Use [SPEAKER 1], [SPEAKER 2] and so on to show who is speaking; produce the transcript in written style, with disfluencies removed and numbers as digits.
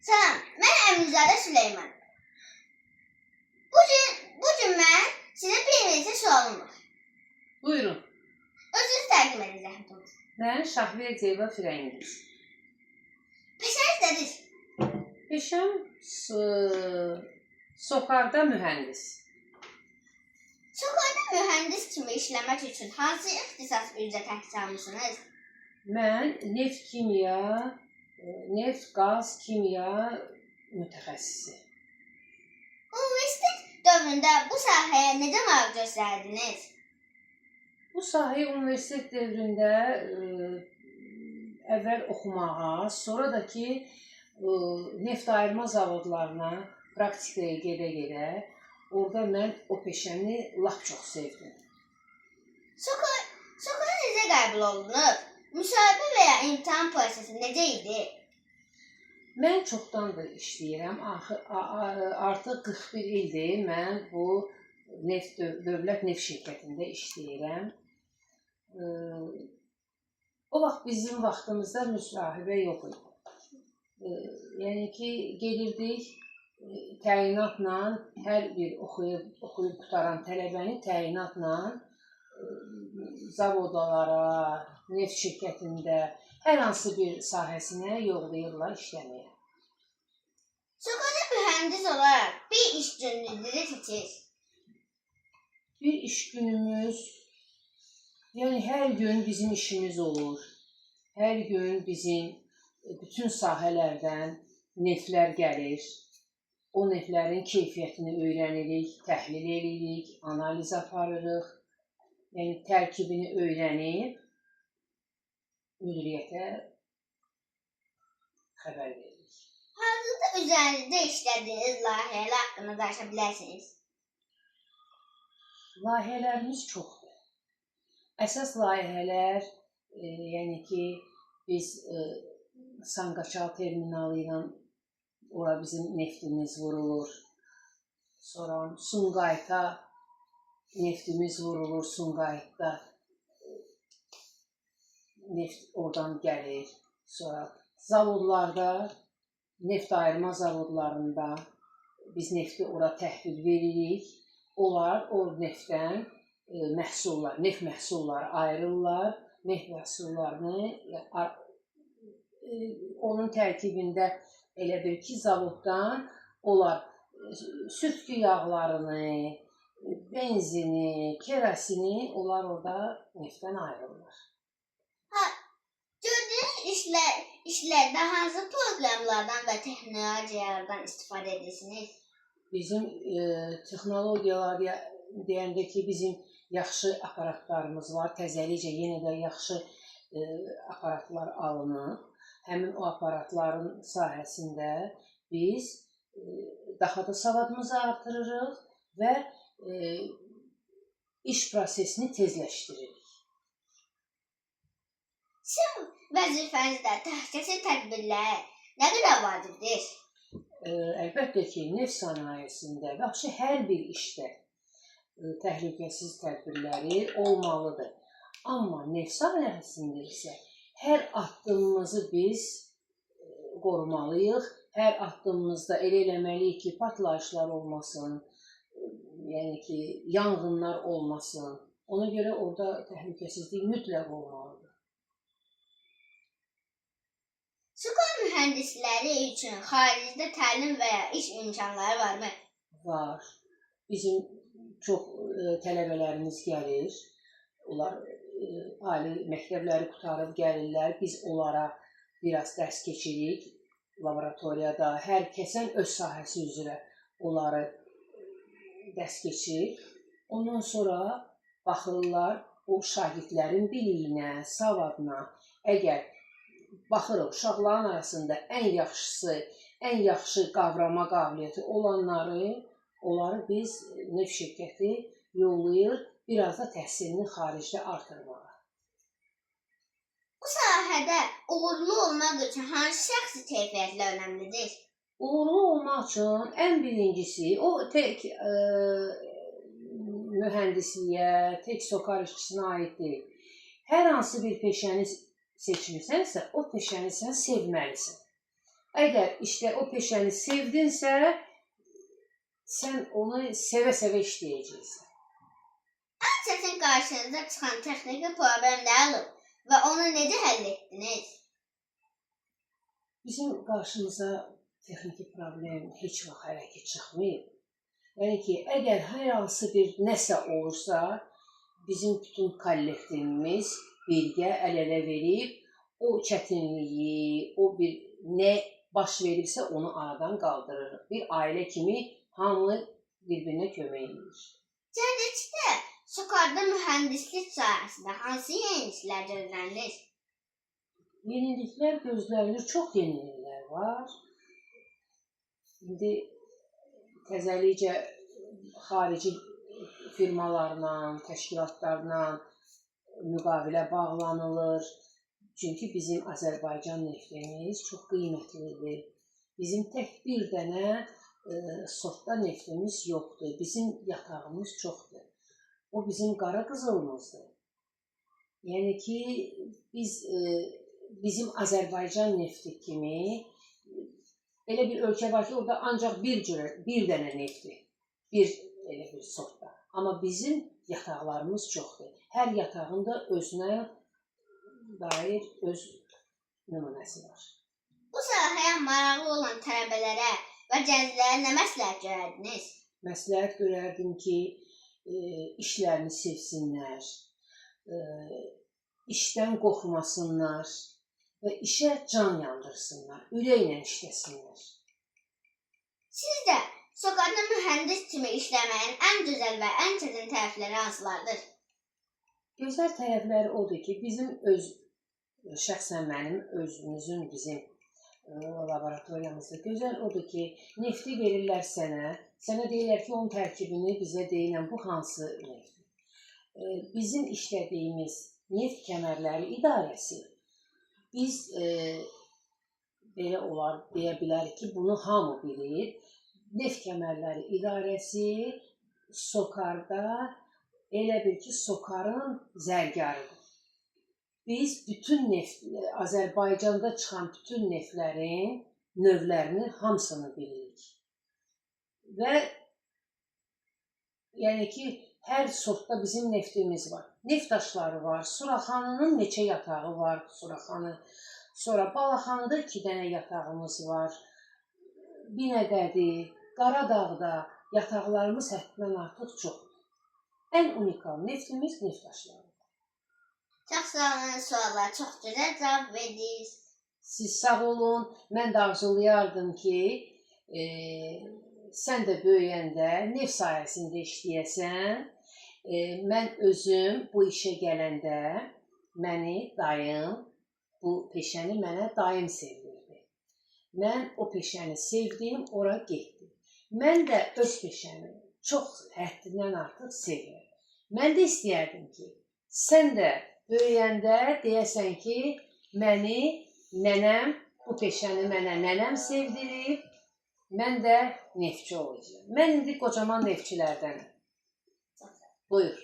[SPEAKER 1] Salam, mən Əmnizadə Süleyman. Bu gün mən sizə bir neçə sualım var.
[SPEAKER 2] Buyurun.
[SPEAKER 1] Özünüz təqdim edin zəhmət olsun.
[SPEAKER 2] Mən Şahriyə Ceyba Firəngiz.
[SPEAKER 1] Peşəniz nədir?
[SPEAKER 2] Peşəm Sokarda mühəndis.
[SPEAKER 1] Sokarda mühəndis kimi işləmək üçün hansı ixtisas üzrə təhsil almısınız?
[SPEAKER 2] Mən neft kimya, neft, qaz, kimya mütəxəssisi.
[SPEAKER 1] Universitet dövründə bu sahəyə necə maraq göstərdiniz?
[SPEAKER 2] Bu sahəyə universitet dövründə əvvəl oxumağa, sonra da ki neft ayırma zavodlarına praktikaya gedə-gedə orada mən o peşəni lap çox sevdim.
[SPEAKER 1] Sokara necə qəbul olunub? Müsahibə və ya imtahan prosesi necə idi?
[SPEAKER 2] Mən çoxdandır işləyirəm. Artıq 41 ildir mən bu dövlət neft şirkətində işləyirəm. O vaxt bizim vaxtımızda müsahibə yox idi. Yəni ki, gelirdik təyinatla, hər bir oxuyub qutaran tələbəni təyinatla zavodalara, neft şirkətində hər hansı bir sahəsinə yollayırlar işləməyə.
[SPEAKER 1] Sokarda mühəndis olaraq bir iş gününüzü necə keçir?
[SPEAKER 2] Bir iş günümüz, yəni hər gün bizim işimiz olur. Hər gün bizim bütün sahələrdən neftlər gəlir. O neftlərin keyfiyyətini öyrənirik, təhlil edirik, analiz aparırıq. Yəni tərkibini öyrənib müdiriyyətə xəbər veririk.
[SPEAKER 1] Hazırda üzərinizdə işlədiyiniz layihələr haqqında danışa bilərsiniz?
[SPEAKER 2] Layihələrimiz çoxdur. Əsas layihələr, yəni ki, biz Sanqaçal terminalı ilə ora bizim neftimiz vurulur. Sonra Sumqayıta neftimiz vurulur, Sumqayıtda neft oradan gəlir. Sonra zavodlarda, neft ayırma zavodlarında biz nefti ora təhvil veririk. Onlar o neftdən məhsullar, neft məhsulları ayrılırlar. Neft məhsullarını onun tərkibində elə bir ki, zavoddan onlar sütkü yağlarını, benzini, kerosini onlar orada neftdən ayrılırlar.
[SPEAKER 1] Gördüyünüz işlərdə hansı proqramlardan və texnologiyalardan istifadə edirsiniz?
[SPEAKER 2] Bizim texnologiyalar deyəndə ki, bizim yaxşı aparatlarımız var. Təzəlicə yenə də yaxşı aparatlar alınıb. Həmin o aparatların sayəsində biz daha da savadımızı artırırıq və iş prosesini tezləşdiririk.
[SPEAKER 1] Sizin vəzifənizdə təhlükəsizlik tədbirləri nə qədər vacibdir?
[SPEAKER 2] Əlbəttə ki, neft sənayesində və hər bir işdə təhlükəsizlik tədbirləri olmalıdır. Amma neft sənayesində isə hər addımımızı biz qorumalıyıq. Hər addımımızda elə eləməliyik ki, partlayışlar olmasın, yəni ki, yanğınlar olmasın. Ona görə orada təhlükəsizlik mütləq olmalıdır.
[SPEAKER 1] Sokar mühəndisləri üçün xaricdə təlim və ya iş imkanları varmı?
[SPEAKER 2] Var. Bizim çox tələbələrimiz gəlir. Onlar ali məktəbləri qutarıb gəlirlər. Biz onlara biraz dərs keçirik laboratoriyada. Hər kəsən öz sahəsi üzrə onları dərs keçirik. Ondan sonra baxırlar o şagirdlərin biliyinə, savadına. Əgər baxırıq uşaqların arasında ən yaxşısı, ən yaxşı qavrama qabiliyyəti onları biz neft şirkəti yollayır, biraz da təhsilini xaricdə artırmağa.
[SPEAKER 1] Bu sahədə uğurlu olmaq üçün hansı şəxsi keyfiyyətlər önəmlidir?
[SPEAKER 2] Uğurlu olmaq üçün ən birincisi, o tək mühəndisliyə, tək sokar işçisinə aid deyil. Hər hansı bir peşəni seçmirsənsə, o peşəni sən sevməlisən. Əgər işte o peşəni sevdinsə, sən onu sevə-sevə işləyəcəksən.
[SPEAKER 1] Ən çətin qarşınıza çıxan texniki problem nə olub və onu necə həll etdiniz?
[SPEAKER 2] Bizim qarşımıza texniki problem heç vaxt hələ ki çıxmayıb. Yəni ki, əgər hər hansı bir nəsə olursa, bizim bütün kollektivimiz birgə əl-ələ verib, o çətinliyi, o bir nə baş veribsə onu aradan qaldırırıq. Bir ailə kimi hamı bir-birinə kömək edir.
[SPEAKER 1] Gələcəkdə Sokarda mühəndislik sahəsində hansı yeniliklər gözlənilir?
[SPEAKER 2] Yeniliklər gözlənilir, çox yeniliklər var. İndi təzəlikcə xarici firmalarla, təşkilatlarla müqavilə bağlanılır. Çünki bizim Azərbaycan neftimiz çox qiymətlidir. Bizim tək bir dənə sortda neftimiz yoxdur. Bizim yatağımız çoxdur. O bizim qara qızılımızdır. Yəni ki, bizim Azərbaycan nefti kimi elə bir ölkə var ki, orada ancaq bir dənə nefti, elə bir sortda. Amma bizim yataqlarımız çoxdur. Hər yatağın da özünə dair öz nümunəsi var.
[SPEAKER 1] Bu sahəyə maraqlı olan tələbələrə və gənclərə nə məsləhət görərdiniz?
[SPEAKER 2] Məsləhət görərdim ki, işlərini sevsinlər, işdən qorxmasınlar və işə can yandırsınlar, ürəklə işləsinlər.
[SPEAKER 1] Sizdə Sokarda mühəndis kimi işləməyin ən gözəl və ən çətin tərəfləri hansılardır?
[SPEAKER 2] Gözəl tərəfləri odur ki, şəxsən mənim özümüzün, bizim laboratoriyamızda gözəl odur ki, nefti verirlər sənə deyirlər ki, onun tərkibini bizə deyilən bu hansı neftdir. Bizim işlədiyimiz neft kəmərləri idarəsi, biz belə olar, deyə bilərik ki, bunu hamı bilir. Neft kəmərləri idarəsi Sokarda elə bil ki, Sokarın zərgarıdır. Biz bütün Azərbaycanda çıxan bütün neftlərin növlərini hamısını bilirik. Və yəni ki, hər sortda bizim neftimiz var. Neft daşları var, Suraxanının neçə yatağı var, Suraxanı. Sonra Balaxanıda 2 dənə yatağımız var. Binəqədi, Qaradağda yataqlarımız həddindən artıq çoxdur. Ən unikal neftimiz neft daşları.
[SPEAKER 1] Çox sağ olun, suallara çox gözəl cavab verdiniz.
[SPEAKER 2] Siz sağ olun. Mən də arzulayardım ki, sən də böyüyəndə neft sahəsində işləyəsən. Mən özüm bu işə gələndə bu peşəni mənə dayım sevdirdi. Mən o peşəni sevdim, ora getdim. Mən də öz peşəmi çox həddindən artıq sevirəm. Mən də istəyərdim ki, sən də böyüyəndə deyəsən ki, bu peşəni mənə nənəm sevdirib, mən də neftçi olacağım. Mən indi qocaman neftçilərdənəm. Buyur.